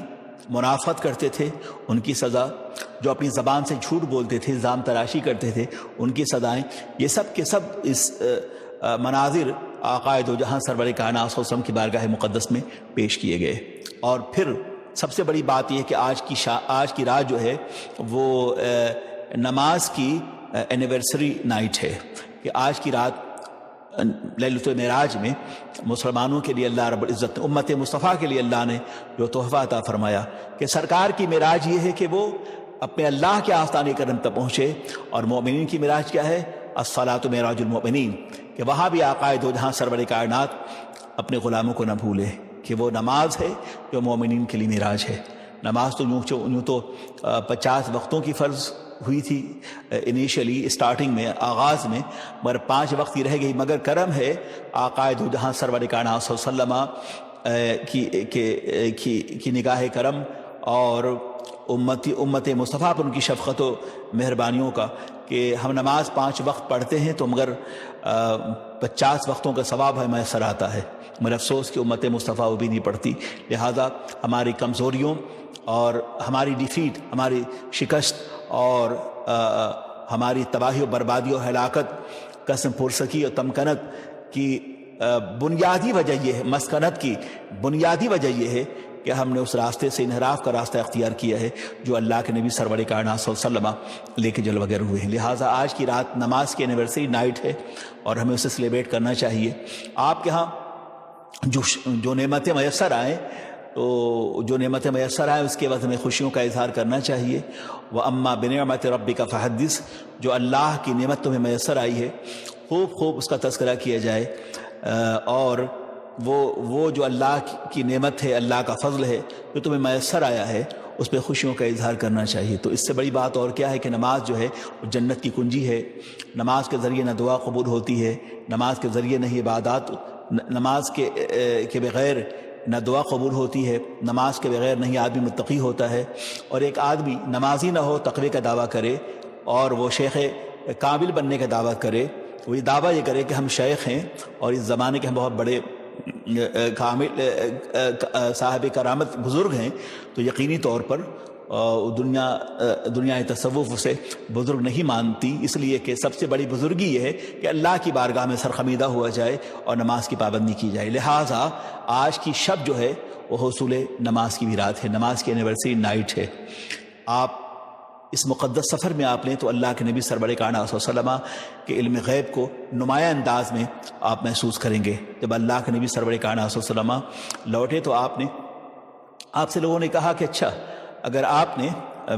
[SPEAKER 1] منافقت کرتے تھے ان کی سزا، جو اپنی زبان سے جھوٹ بولتے تھے، الزام تراشی کرتے تھے ان کی سزائیں، یہ سب کے سب اس مناظر آقا دو جہاں سرور کائنات صلی اللہ علیہ وسلم کی بارگاہ مقدس میں پیش کیے گئے۔ اور پھر سب سے بڑی بات یہ کہ آج کی رات جو ہے وہ نماز کی اینیورسری نائٹ ہے، کہ آج کی رات لیلۃ المعراج میں مسلمانوں کے لیے اللہ رب العزت نے، امت مصطفیٰ کے لیے اللہ نے جو تحفہ عطا فرمایا کہ سرکار کی معراج یہ ہے کہ وہ اپنے اللہ کے آستانے کرم تک پہنچے، اور مومنین کی معراج کیا ہے؟ الصلاۃ معراج المؤمنین، کہ وہاں بھی آقا دو جہاں سرور کائنات اپنے غلاموں کو نہ بھولے کہ وہ نماز ہے جو مومنین کے لیے معراج ہے۔ نماز تو یوں تو 50 وقتوں کی فرض ہوئی تھی انیشلی اسٹارٹنگ میں، آغاز میں، مگر 5 وقت ہی رہ گئی، مگر کرم ہے آقا دو جہاں سرور کائنات صلی اللہ علیہ وسلم کی نگاہ کرم اور امت مصطفیٰ پر ان کی شفقت و مہربانیوں کا کہ ہم نماز 5 وقت پڑھتے ہیں تو مگر 50 وقتوں کا ثواب ہمیں میسر آتا ہے، مگر افسوس کہ امت مصطفیٰ وہ بھی نہیں پڑھتی۔ لہذا ہماری کمزوریوں اور ہماری ڈیفیٹ، ہماری شکست اور ہماری تباہی و بربادی و ہلاکت، قسم پرسکی اور تمکنت کی بنیادی وجہ یہ ہے، مسکنت کی بنیادی وجہ یہ ہے کہ ہم نے اس راستے سے انحراف کا راستہ اختیار کیا ہے جو اللہ کے نبی سرور کائنات صلی اللہ علیہ وسلم لے کے جلوہ گر ہوئے ہیں۔ لہٰذا آج کی رات نماز کی اینیورسری نائٹ ہے اور ہمیں اسے سیلیبریٹ کرنا چاہیے۔ آپ کے ہاں جو نعمتیں میسر آئیں تو جو نعمتیں میسر آئیں اس کے بعد ہمیں خوشیوں کا اظہار کرنا چاہیے۔ وَأَمَّا بِنِعْمَةِ رَبِّكَ فَحَدِّثْ، جو اللہ کی نعمت تمہیں میسر آئی ہے خوب اس کا تذکرہ کیا جائے، اور وہ جو اللہ کی نعمت ہے، اللہ کا فضل ہے جو تمہیں میسر آیا ہے، اس پہ خوشیوں کا اظہار کرنا چاہیے۔ تو اس سے بڑی بات اور کیا ہے کہ نماز جو ہے وہ جنت کی کنجی ہے۔ نماز کے ذریعے نہ دعا قبول ہوتی ہے، نماز کے ذریعے نہ ہی عبادات، نماز کے بغیر نہ دعا قبول ہوتی ہے، نماز کے بغیر نہیں آدمی متقی ہوتا ہے۔ اور ایک آدمی نمازی نہ ہو، تقوی کا دعویٰ کرے اور وہ شیخ کامل بننے کا دعویٰ کرے، وہ یہ دعویٰ یہ کرے کہ ہم شیخ ہیں اور اس زمانے کے ہم بہت بڑے کامل صاحب کرامت بزرگ ہیں، تو یقینی طور پر دنیا تصوف سے بزرگ نہیں مانتی، اس لیے کہ سب سے بڑی بزرگی یہ ہے کہ اللہ کی بارگاہ میں سرخمیدہ ہوا جائے اور نماز کی پابندی کی جائے۔ لہٰذا آج کی شب جو ہے وہ حصول نماز کی بھی رات ہے، نماز کی اینیورسری نائٹ ہے۔ آپ اس مقدس سفر میں آپ نے تو اللہ کے نبی سرور کائنات صلی اللہ علیہ وسلم کے علم غیب کو نمایاں انداز میں آپ محسوس کریں گے۔ جب اللہ کے نبی سرور کائنات صلی اللہ علیہ وسلم لوٹے تو آپ سے لوگوں نے کہا کہ اچھا اگر آپ نے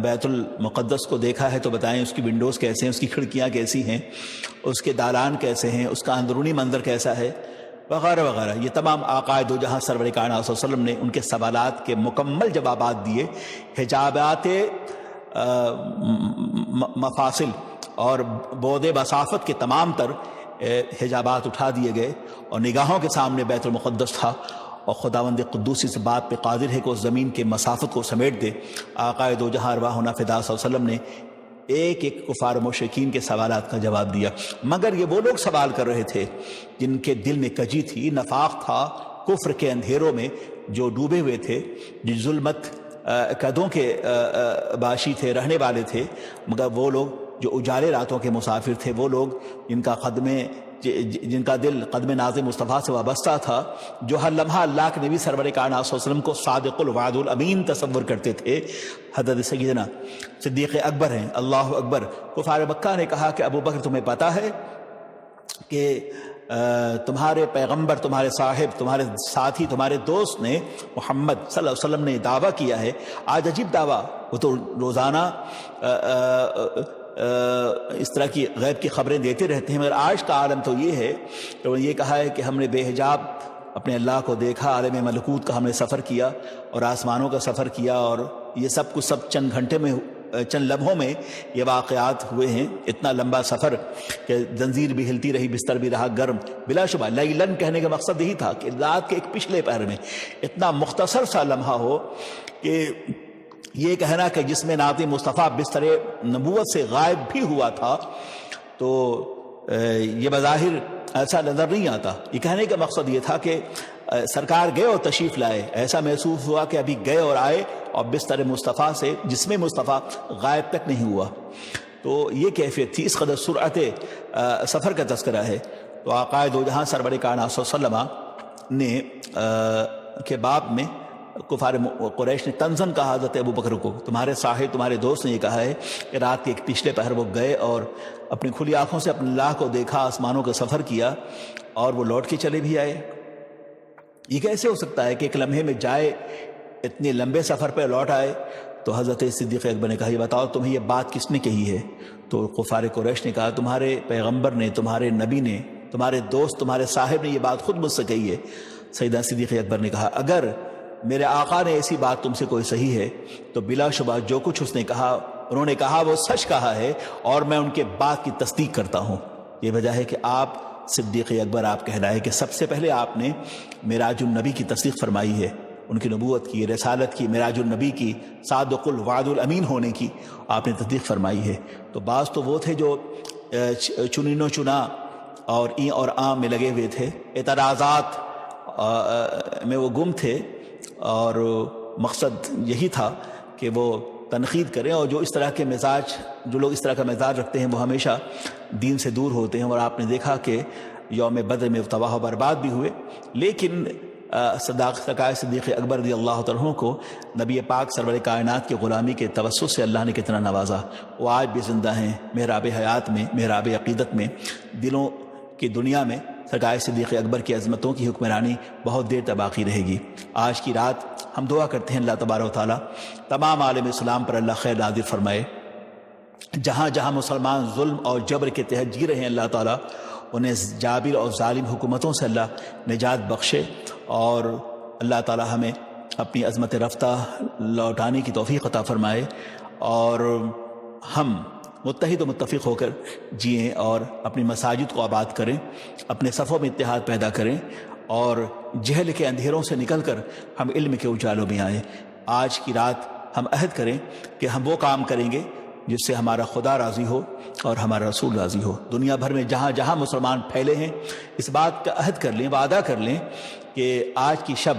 [SPEAKER 1] بیت المقدس کو دیکھا ہے تو بتائیں اس کی ونڈوز کیسے ہیں، اس کی کھڑکیاں کیسی ہیں، اس کے دالان کیسے ہیں، اس کا اندرونی منظر کیسا ہے، وغیرہ وغیرہ۔ یہ تمام آقائے دو جہاں سرور کائنات صلی اللہ علیہ وسلم نے ان کے سوالات کے مکمل جوابات دیے۔ حجابات مفاصل اور بعد مسافت کے تمام تر حجابات اٹھا دیے گئے اور نگاہوں کے سامنے بیت المقدس تھا، اور خداوند قدوسی سے بات پہ قادر ہے کہ اس زمین کے مسافت کو سمیٹ دے۔ آقائے دو جہاں ارواحنا فدا صلی اللہ علیہ وسلم نے ایک ایک کفار و مشرکین کے سوالات کا جواب دیا، مگر یہ وہ لوگ سوال کر رہے تھے جن کے دل میں کجی تھی، نفاق تھا، کفر کے اندھیروں میں جو ڈوبے ہوئے تھے، جو ظلمت قدوں کے باشی تھے، رہنے والے تھے، مگر وہ لوگ جو اجالے راتوں کے مسافر تھے، وہ لوگ جن کا دل قدم ناز مصطفیٰ سے وابستہ تھا، جو ہر لمحہ اللہ کے نبی سرور کائنات صلی اللہ علیہ وسلم کو صادق الوعد الامین تصور کرتے تھے۔ حضرت سیدنا صدیق اکبر ہیں، اللہ اکبر۔ کفار مکہ نے کہا کہ ابو بکر تمہیں پتہ ہے کہ تمہارے پیغمبر، تمہارے صاحب، تمہارے ساتھی، تمہارے دوست نے محمد صلی اللہ علیہ وسلم نے دعویٰ کیا ہے، آج عجیب دعویٰ، وہ تو روزانہ اس طرح کی غیب کی خبریں دیتے رہتے ہیں، مگر آج کا عالم تو یہ ہے کہ انہوں نے یہ کہا ہے کہ ہم نے بے حجاب اپنے اللہ کو دیکھا، عالم ملکوت کا ہم نے سفر کیا اور آسمانوں کا سفر کیا، اور یہ سب کچھ سب چند گھنٹے میں، چند لمحوں میں یہ واقعات ہوئے ہیں۔ اتنا لمبا سفر کہ زنجیر بھی ہلتی رہی، بستر بھی رہا گرم۔ بلا شبہ لیلن کہنے کا مقصد یہی تھا کہ رات کے ایک پچھلے پہر میں اتنا مختصر سا لمحہ ہو کہ یہ کہنا کہ جس میں نعت مصطفیٰ بستر نبوت سے غائب بھی ہوا تھا، تو یہ بظاہر ایسا نظر نہیں آتا۔ یہ کہنے کا مقصد یہ تھا کہ سرکار گئے اور تشریف لائے، ایسا محسوس ہوا کہ ابھی گئے اور آئے اور بستر مصطفیٰ سے جسم مصطفیٰ غائب تک نہیں ہوا۔ تو یہ کیفیت تھی، اس قدر سرعت سفر کا تذکرہ ہے۔ تو آقائے دو جہاں سرور کائنات صلی اللہ علیہ وسلم نے کے باب میں کفار قریش نے تنزن کہا حضرت ابو بکر کو، تمہارے صاحب، تمہارے دوست نے یہ کہا ہے کہ رات کے ایک پچھلے پہر وہ گئے اور اپنی کھلی آنکھوں سے اپنے اللہ کو دیکھا، آسمانوں کا سفر کیا اور وہ لوٹ کے چلے بھی آئے۔ یہ کیسے ہو سکتا ہے کہ ایک لمحے میں جائے، اتنے لمبے سفر پہ لوٹ آئے؟ تو حضرت صدیق اکبر نے کہا یہ بتاؤ تمہیں یہ بات کس نے کہی ہے؟ تو کفار قریش نے کہا تمہارے پیغمبر نے، تمہارے نبی نے، تمہارے دوست، تمہارے صاحب نے یہ بات خود مجھ سے کہی ہے۔ سیدنا صدیق اکبر نے کہا اگر میرے آقا نے ایسی بات تم سے کوئی صحیح ہے تو بلا شبہ جو کچھ اس نے کہا، انہوں نے کہا وہ سچ کہا ہے، اور میں ان کے بات کی تصدیق کرتا ہوں۔ یہ وجہ ہے کہ آپ صدیق اکبر آپ کہلائے کہ سب سے پہلے آپ نے معراج النبی کی تصدیق فرمائی ہے، ان کی نبوت کی، رسالت کی، معراج النبی کی، صادق الوعد الامین ہونے کی آپ نے تصدیق فرمائی ہے۔ تو بعض تو وہ تھے جو چنین و چنا اور این اور آم میں لگے ہوئے تھے، اعتراضات میں وہ گم تھے، اور مقصد یہی تھا کہ وہ تنقید کریں، اور جو اس طرح کے مزاج، جو لوگ اس طرح کا مزاج رکھتے ہیں وہ ہمیشہ دین سے دور ہوتے ہیں۔ اور آپ نے دیکھا کہ یوم بدر میں تباہ و برباد بھی ہوئے، لیکن سرکار صدیق اکبر رضی اللہ تعالیٰ کو نبی پاک سرور کائنات کی غلامی کے توسط سے اللہ نے کتنا نوازا۔ وہ آج بھی زندہ ہیں محراب حیات میں، محراب عقیدت میں، دلوں کی دنیا میں سرکار صدیق اکبر کی عظمتوں کی حکمرانی بہت دیر تک باقی رہے گی۔ آج کی رات ہم دعا کرتے ہیں اللہ تبارک و تعالیٰ تمام عالم اسلام پر اللہ خیر نازل فرمائے، جہاں جہاں مسلمان ظلم اور جبر کے تحت جی رہے ہیں اللہ تعالیٰ انہیں جابر اور ظالم حکومتوں سے اللہ نجات بخشے، اور اللہ تعالی ہمیں اپنی عظمت رفتہ لوٹانے کی توفیق عطا فرمائے اور ہم متحد و متفق ہو کر جئیں اور اپنی مساجد کو آباد کریں، اپنے صفوں میں اتحاد پیدا کریں اور جہل کے اندھیروں سے نکل کر ہم علم کے اجالوں میں آئیں۔ آج کی رات ہم عہد کریں کہ ہم وہ کام کریں گے جس سے ہمارا خدا راضی ہو اور ہمارا رسول راضی ہو۔ دنیا بھر میں جہاں جہاں مسلمان پھیلے ہیں اس بات کا عہد کر لیں، وعدہ کر لیں کہ آج کی شب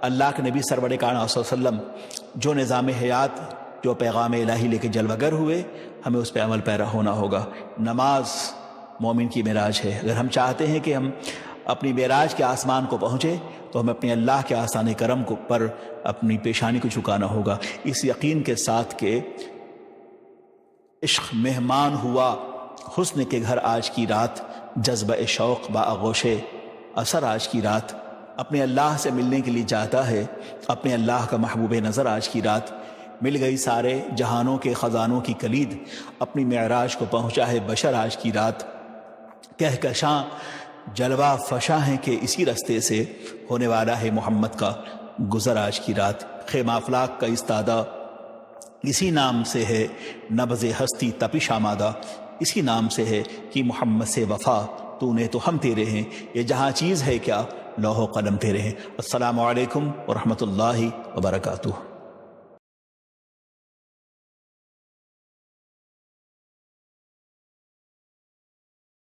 [SPEAKER 1] اللہ کے نبی سرور کائنات صلی اللہ علیہ وسلم جو نظام حیات، جو پیغام الہی لے کے جلوہ گر ہوئے، ہمیں اس پہ عمل پیرا ہونا ہوگا۔ نماز مومن کی معراج ہے۔ اگر ہم چاہتے ہیں کہ ہم اپنی معراج کے آسمان کو پہنچے تو ہمیں اپنے اللہ کے آستان کرم کو پر اپنی پیشانی کو جھکانا ہوگا، اس یقین کے ساتھ کہ عشق مہمان ہوا حسن کے گھر آج کی رات، جذبہ شوق با آغوش اثر آج کی رات، اپنے اللہ سے ملنے کے لیے چاہتا ہے، اپنے اللہ کا محبوب نظر آج کی رات، مل گئی سارے جہانوں کے خزانوں کی کلید، اپنی معراج کو پہنچا ہے بشر آج کی رات، کہکشاں جلوہ فشاں ہیں کہ اسی رستے سے ہونے والا ہے محمد کا گزر آج کی رات، خیمہ افلاک کا استادہ اسی نام سے ہے، نبض ہستی تپش آمادہ اسی نام سے ہے کہ محمد سے وفا تو نے تو ہم تیرے ہیں، یہ جہاں چیز ہے کیا لوح و قلم تیرے ہیں۔ السلام علیکم ورحمۃ اللہ وبرکاتہ۔